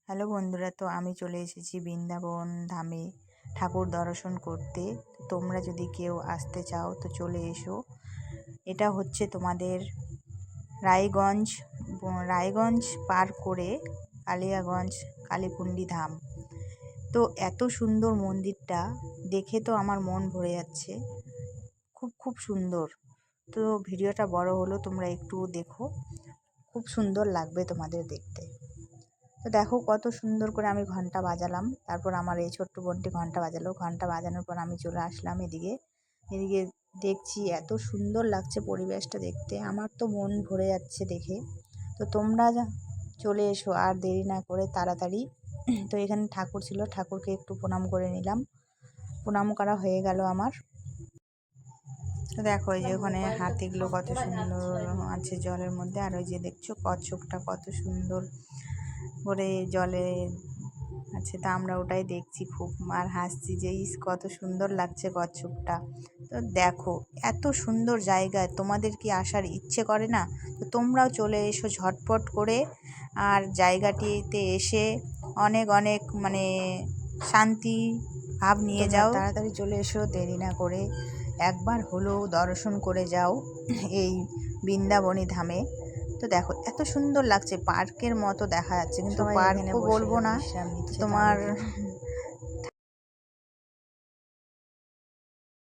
Hello বন্ধুরা, তো আমি চলে এসেছি বৃন্দাবন ধামে ঠাকুর দর্শন করতে। তোমরা যদি কেউ আসতে চাও তো চলে এসো। এটা হচ্ছে তোমাদের রায়গঞ্জ রায়গঞ্জ পার করে কালিয়াগঞ্জ কালীকুণ্ডী ধাম। তো এত সুন্দর মন্দিরটা দেখে তো আমার মন ভরে যাচ্ছে, খুব খুব সুন্দর। তো ভিডিওটা বড় হলো, তোমরা একটু দেখো, খুব সুন্দর লাগবে তোমাদের দেখতে। তো দেখো কত সুন্দর করে আমি ঘন্টা বাজালাম, তারপর আমার এই ছোট্ট বোনটি ঘন্টা বাজালো। ঘন্টা বাজানোর পর আমি চলে আসলাম এদিকে এদিকে দেখছি এত সুন্দর লাগছে পরিবেশটা দেখতে, আমার তো মন ভরে যাচ্ছে দেখে। তো তোমরা চলে এসো আর দেরি না করে তাড়াতাড়ি। তো এখানে ঠাকুর ছিল, ঠাকুরকে একটু প্রণাম করে নিলাম, প্রণাম করা হয়ে গেল আমার। তো দেখো এই যে ওখানে হাতিগুলো কত সুন্দর আছে জলের মধ্যে, আর ওই যে দেখছো কচ্ছপটা কত সুন্দর করে জলে আছে। তা আমরা ওটাই দেখছি খুব, আর হাসছি যে ইস কত সুন্দর লাগছে কচ্ছপটা। তো দেখো এত সুন্দর জায়গায় তোমাদের কি আসার ইচ্ছে করে না? তো তোমরাও চলে এসো ঝটপট করে, আর জায়গাটিতে এসে অনেক অনেক শান্তি ভাব নিয়ে যাও। তাড়াতাড়ি চলে এসো, দেরি না করে একবার হলেও দর্শন করে যাও এই বৃন্দাবনী ধামে। তো দেখো এত সুন্দর লাগছে, পার্কের মতো দেখা যাচ্ছে, কিন্তু পার্কও বলবো না, তোমার